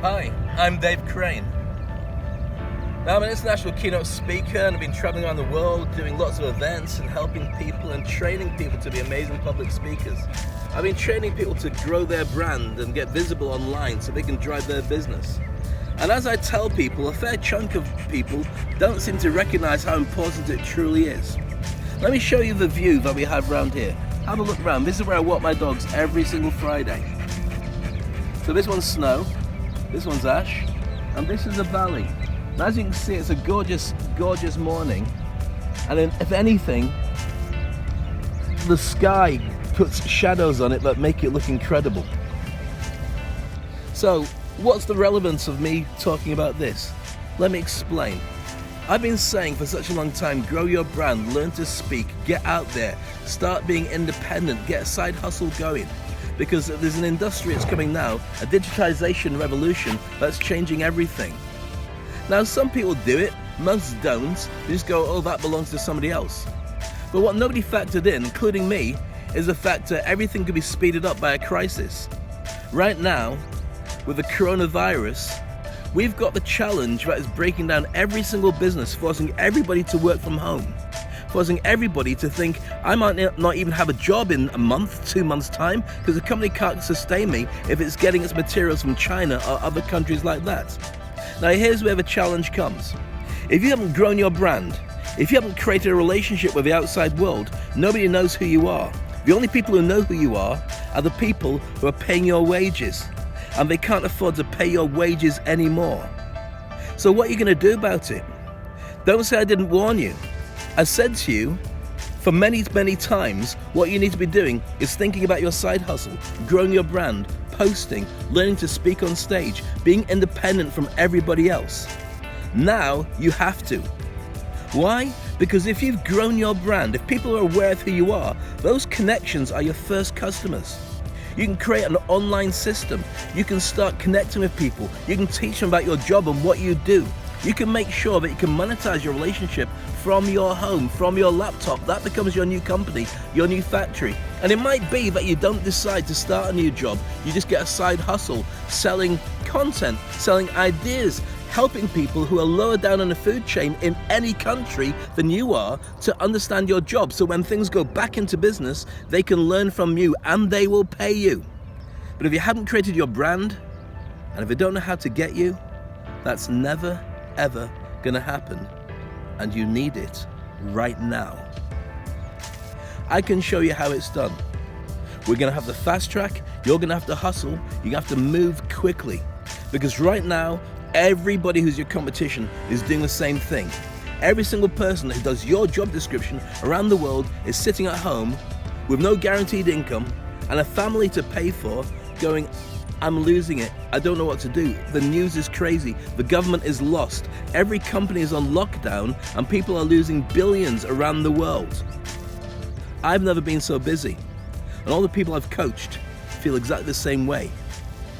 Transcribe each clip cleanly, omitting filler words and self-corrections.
Hi, I'm Dave Crane. Now I'm an international keynote speaker and I've been traveling around the world doing lots of events and helping people and training people to be amazing public speakers. I've been training people to grow their brand and get visible online so they can drive their business. And as I tell people, a fair chunk of people don't seem to recognize how important it truly is. Let me show you the view that we have around here. Have a look around. This is where I walk my dogs every single Friday. So this one's snow, this one's ash, and this is a valley. And as you can see, it's a gorgeous, gorgeous morning. And then, if anything, the sky puts shadows on it that make it look incredible. So, what's the relevance of me talking about this? Let me explain. I've been saying for such a long time, grow your brand, learn to speak, get out there, start being independent, get a side hustle going. Because there's an industry that's coming now, a digitization revolution that's changing everything. Now some people do it, most don't. They just go, oh, that belongs to somebody else. But what nobody factored in, including me, is the fact that everything could be speeded up by a crisis. Right now, with the coronavirus, we've got the challenge that is breaking down every single business, forcing everybody to work from home, forcing everybody to think, I might not even have a job in a month, 2 months' time, because the company can't sustain me if it's getting its materials from China or other countries like that. Now here's where the challenge comes. If you haven't grown your brand, if you haven't created a relationship with the outside world, nobody knows who you are. The only people who know who you are the people who are paying your wages, and they can't afford to pay your wages anymore. So what are you going to do about it? Don't say I didn't warn you. I said to you for many, many times, what you need to be doing is thinking about your side hustle, growing your brand, posting, learning to speak on stage, being independent from everybody else. Now you have to. Why? Because if you've grown your brand, if people are aware of who you are, those connections are your first customers. You can create an online system. You can start connecting with people. You can teach them about your job and what you do. You can make sure that you can monetize your relationship from your home, from your laptop. That becomes your new company, your new factory. And it might be that you don't decide to start a new job. You just get a side hustle, selling content, selling ideas, helping people who are lower down on the food chain in any country than you are to understand your job. So when things go back into business, they can learn from you and they will pay you. But if you haven't created your brand, and if they don't know how to get you, that's never, ever gonna happen. And you need it right now. I can show you how it's done. We're gonna have the fast track, you're gonna have to hustle, you're gonna have to move quickly. Because right now, everybody who's your competition is doing the same thing. Every single person who does your job description around the world is sitting at home with no guaranteed income and a family to pay for, going, I'm losing it. I don't know what to do. The news is crazy. The government is lost. Every company is on lockdown and people are losing billions around the world. I've never been so busy. And all the people I've coached feel exactly the same way.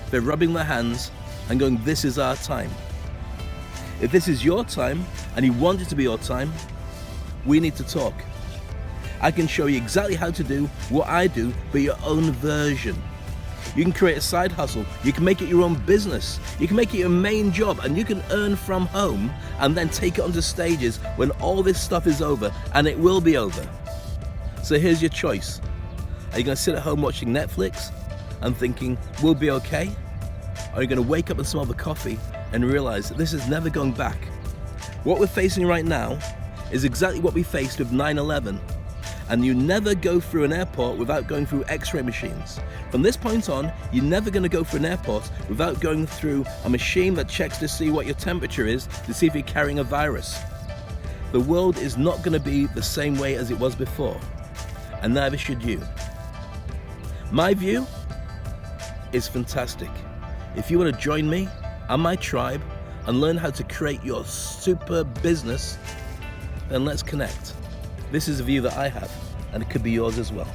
They're rubbing their hands and going, this is our time. If this is your time and you want it to be your time, we need to talk. I can show you exactly how to do what I do, but your own version. You can create a side hustle, you can make it your own business, you can make it your main job, and you can earn from home and then take it onto stages when all this stuff is over, and it will be over. So here's your choice. Are you going to sit at home watching Netflix and thinking, we'll be okay? Or are you going to wake up and smell the coffee and realize that this is never going back? What we're facing right now is exactly what we faced with 9/11. And you never go through an airport without going through x-ray machines. From this point on, you're never going to go through an airport without going through a machine that checks to see what your temperature is, to see if you're carrying a virus. The world is not going to be the same way as it was before, and neither should you. My view is fantastic. If you want to join me and my tribe and learn how to create your super business, then let's connect. This is a view that I have, and it could be yours as well.